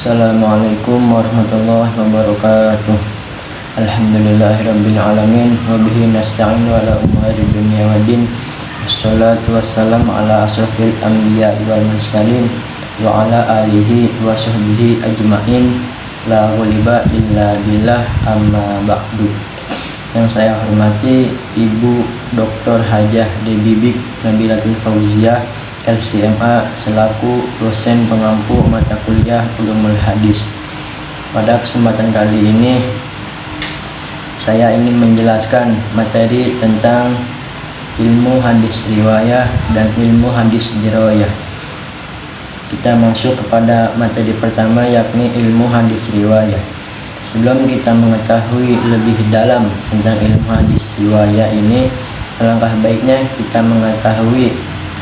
Assalamualaikum warahmatullahi wabarakatuh. Alhamdulillahirabbil alamin wa bihi nasta'inu ala umuri dunya waddin. Wassalatu wassalamu ala asrofil anbiya wal mursalin wa ala alihi wa sahbihi ajmain. La ghuliba illa billah, amma ba'du. Yang saya hormati Ibu Dr. Hajah Debibik Nabilatul Fauziah LCMA selaku dosen pengampu mata kuliah Ulumul Hadis. Pada kesempatan kali ini saya ingin menjelaskan materi tentang ilmu hadis riwayah dan ilmu hadis dirayah. Kita masuk kepada materi pertama, yakni ilmu hadis riwayah. Sebelum kita mengetahui lebih dalam tentang ilmu hadis riwayah ini, alangkah baiknya kita mengetahui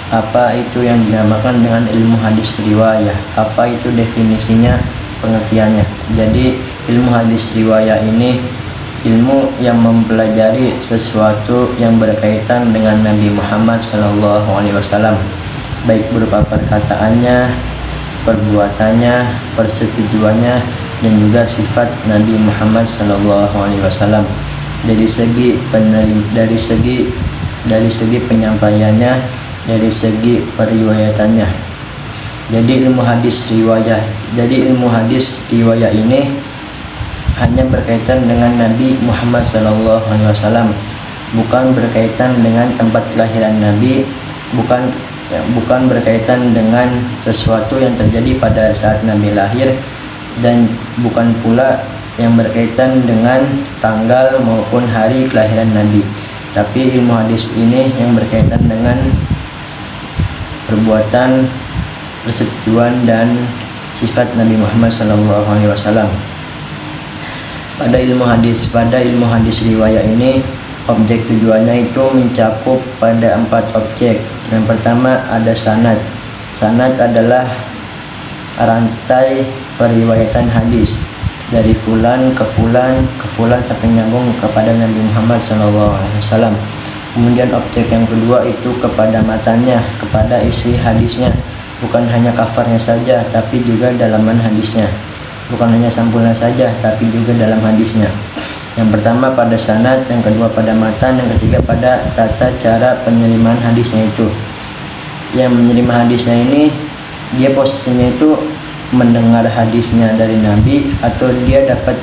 apa itu yang dinamakan dengan ilmu hadis riwayah, apa itu definisinya, pengertiannya. Jadi ilmu hadis riwayah ini ilmu yang mempelajari sesuatu yang berkaitan dengan Nabi Muhammad SAW, baik berupa perkataannya, perbuatannya, persetujuannya, dan juga sifat Nabi Muhammad SAW dari segi penyampaiannya, dari segi periwayatannya. Jadi ilmu hadis riwayah ini hanya berkaitan dengan Nabi Muhammad SAW, bukan berkaitan dengan tempat kelahiran Nabi, bukan berkaitan dengan sesuatu yang terjadi pada saat Nabi lahir, dan bukan pula yang berkaitan dengan tanggal maupun hari kelahiran Nabi. Tapi ilmu hadis ini yang berkaitan dengan perbuatan, persetujuan, dan sifat Nabi Muhammad SAW. Pada ilmu hadis riwayah ini, objek tujuannya itu mencakup pada 4 objek. Yang pertama ada sanad. Sanad adalah rantai periwayatan hadis dari fulan ke fulan sampai nyambung kepada Nabi Muhammad SAW. Kemudian objek yang kedua itu kepada matanya, kepada isi hadisnya, bukan hanya covernya saja tapi juga dalaman hadisnya, bukan hanya sampulnya saja tapi juga dalam hadisnya. Yang pertama pada sanad, yang kedua pada matan, yang ketiga pada tata cara penerimaan hadisnya itu. Yang menerima hadisnya ini, dia posisinya itu mendengar hadisnya dari Nabi atau dia dapat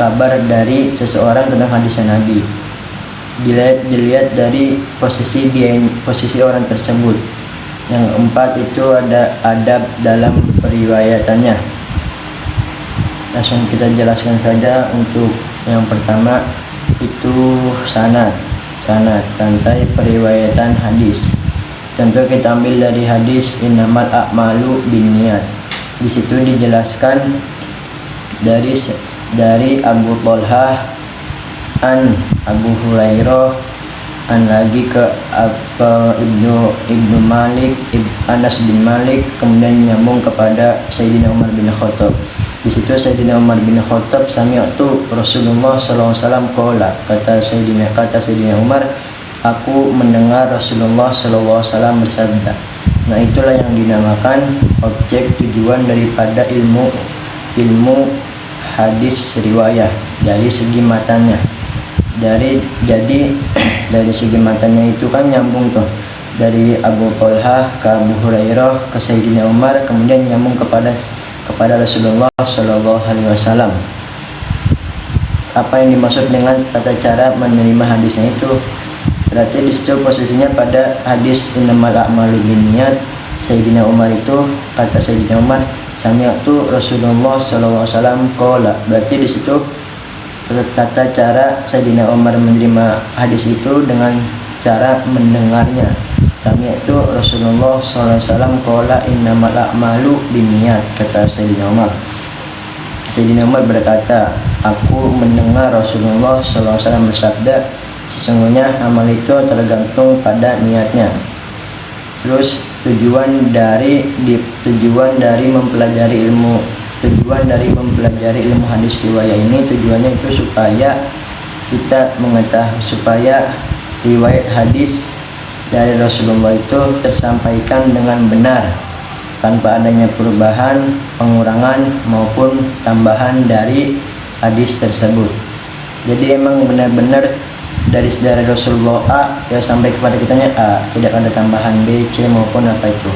kabar dari seseorang tentang hadisnya Nabi. Dilihat dari posisi orang tersebut. Yang keempat itu ada adab dalam periwayatannya. Langsung kita jelaskan saja. Untuk yang pertama itu sanad, rantai periwayatan hadis. Contoh kita ambil dari hadis innamal a'malu binniyat. Di situ dijelaskan dari Abu Thalhah an Abu Hurairah, an lagi ke Ibnu Malik, Anas bin Malik, kemudian nyambung kepada Sayyidina Umar bin Khattab. Di situ Sayyidina Umar bin Khattab sami'tu Rasulullah SAW qala, kata Sayyidina Umar, aku mendengar Rasulullah SAW bersabda. Nah, itulah yang dinamakan objek tujuan daripada ilmu hadis riwayah dari segi matanya. Jadi dari segi matanya itu kan nyambung tuh dari Abu Thalhah ke Abu Hurairah ke Sayyidina Umar, kemudian nyambung kepada Rasulullah SAW. Apa yang dimaksud dengan tata cara menerima hadisnya itu? Berarti di situ posisinya pada hadis innamal a'malu binniyat. Sayyidina Umar itu, kata Sayyidina Umar, sami'tu Rasulullah SAW qala. Berarti di situ tata cara Sayyidina Umar menerima hadis itu dengan cara mendengarnya. Sami'tu Rasulullah SAW qala innamal a'malu binniyat, kata Sayyidina Umar. Sayyidina Umar berkata, aku mendengar Rasulullah SAW bersabda, sesungguhnya amal itu tergantung pada niatnya. Terus tujuan dari mempelajari ilmu hadis riwayah ini, tujuannya itu supaya kita mengetahui, supaya riwayat hadis dari Rasulullah itu tersampaikan dengan benar, tanpa adanya perubahan, pengurangan maupun tambahan dari hadis tersebut. Jadi emang benar-benar dari Rasulullah A ya sampai kepada kitanya A, tidak ada tambahan B, C maupun apa itu.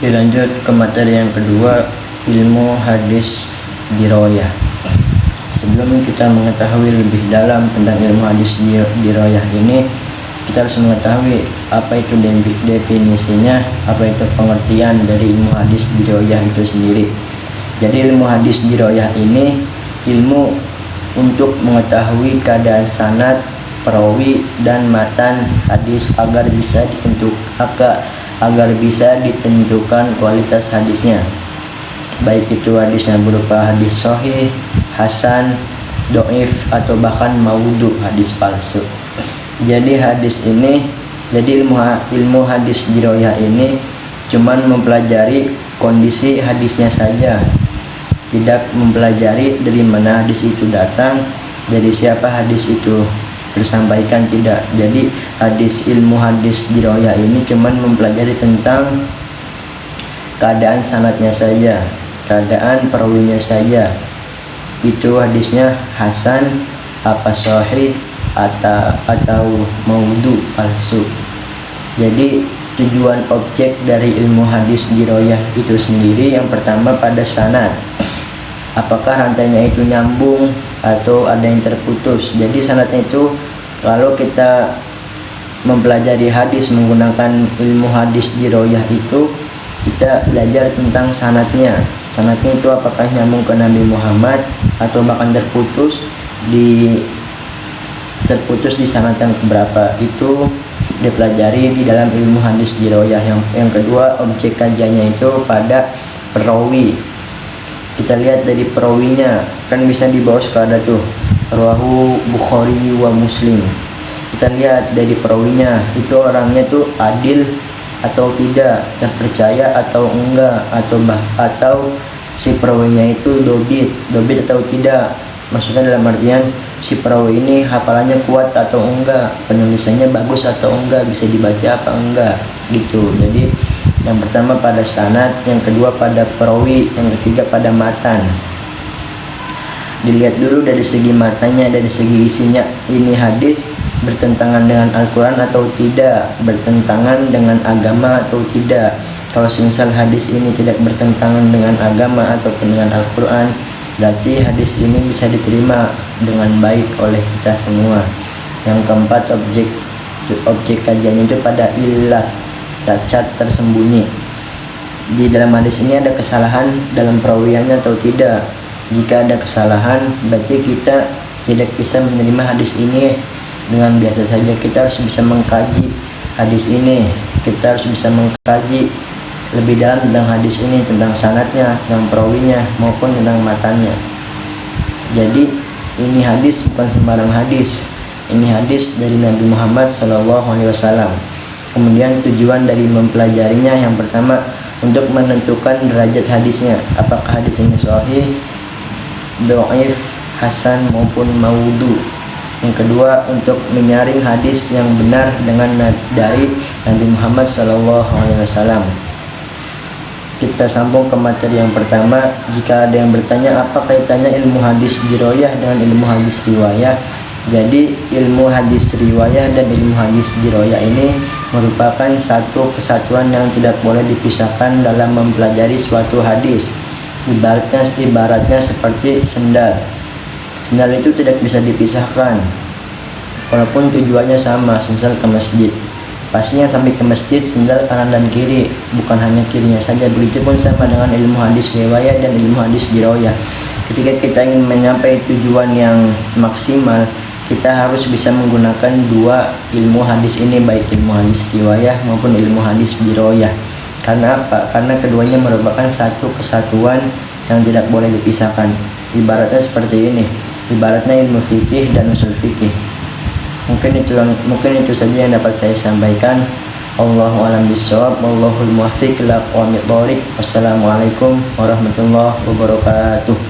Dilanjut ke materi yang kedua, ilmu hadis dirayah. Sebelum kita mengetahui lebih dalam tentang ilmu hadis dirayah ini, kita harus mengetahui apa itu definisinya, apa itu pengertian dari ilmu hadis dirayah itu sendiri. Jadi ilmu hadis dirayah ini ilmu untuk mengetahui keadaan sanad, perawi dan matan hadis agar bisa ditentukan kualitas hadisnya, baik itu hadisnya berupa hadis sahih, hasan, dhaif atau bahkan maudhu, hadis palsu. Jadi ilmu hadis dirayah ini cuman mempelajari kondisi hadisnya saja, tidak mempelajari dari mana hadis itu datang, dari siapa hadis itu tersampaikan, tidak. Jadi ilmu hadis dirayah ini cuman mempelajari tentang keadaan sanadnya saja, keadaan perawinya saja, itu hadisnya hasan apa sahih atau maudhu, palsu. Jadi tujuan objek dari ilmu hadis dirayah itu sendiri yang pertama pada sanad, apakah rantainya itu nyambung atau ada yang terputus. Jadi sanadnya itu kalau kita mempelajari hadis menggunakan ilmu hadis dirayah itu, kita belajar tentang sanadnya itu apakah nyambung ke Nabi Muhammad atau bahkan terputus di sanad yang keberapa, itu dipelajari di dalam ilmu hadis dirayah. Yang kedua, objek kajiannya itu pada perawi. Kita lihat dari perawinya, kan bisa di bawah suka ada tuh rawahu Bukhari wa Muslim. Kita lihat dari perawinya, itu orangnya tuh adil atau tidak, terpercaya atau enggak, atau si perawinya itu dobit atau tidak. Maksudnya dalam artian si perawi ini hafalannya kuat atau enggak, penulisannya bagus atau enggak, bisa dibaca apa enggak gitu. Jadi yang pertama pada sanad, yang kedua pada perawi, yang ketiga pada matan. Dilihat dulu dari segi matanya, dari segi isinya, ini hadis bertentangan dengan Al-Quran atau tidak, bertentangan dengan agama atau tidak. Kalau semisal hadis ini tidak bertentangan dengan agama ataupun dengan Al-Quran, berarti hadis ini bisa diterima dengan baik oleh kita semua. Yang keempat, objek kajiannya itu pada illah, cacat tersembunyi. Di dalam hadis ini ada kesalahan dalam perawiannya atau tidak. Jika ada kesalahan, berarti kita tidak bisa menerima hadis ini dengan biasa saja. Kita harus bisa mengkaji hadis ini, kita harus bisa mengkaji lebih dalam tentang hadis ini, tentang sanadnya, tentang perawinya maupun tentang matannya. Jadi ini hadis bukan sembarang hadis, ini hadis dari Nabi Muhammad SAW. Kemudian tujuan dari mempelajarinya, yang pertama untuk menentukan derajat hadisnya, apakah hadis ini sahih, dhaif, hasan maupun maudhu. Yang kedua untuk menyaring hadis yang benar dari Nabi Muhammad SAW. Kita sambung ke materi yang pertama. Jika ada yang bertanya apa kaitannya ilmu hadis dirayah dengan ilmu hadis riwayah, jadi ilmu hadis riwayah dan ilmu hadis dirayah ini merupakan satu kesatuan yang tidak boleh dipisahkan dalam mempelajari suatu hadis. Ibaratnya seperti sendal itu tidak bisa dipisahkan walaupun tujuannya sama, misal ke masjid, pastinya sampai ke masjid sendal kanan dan kiri, bukan hanya kirinya saja. Begitupun sama dengan ilmu hadis riwayah dan ilmu hadis dirayah. Ketika kita ingin mencapai tujuan yang maksimal, kita harus bisa menggunakan dua ilmu hadis ini, baik ilmu hadis riwayah maupun ilmu hadis dirayah. Karena apa? Karena keduanya merupakan satu kesatuan yang tidak boleh dipisahkan. Ibaratnya seperti ini, ibaratnya ilmu fikih dan usul fikih. Mungkin itu saja yang dapat saya sampaikan. Allahu a'lam bishawab, wallahul muwaffiq ila aqwamit thoriq. Wassalamualaikum warahmatullahi wabarakatuh.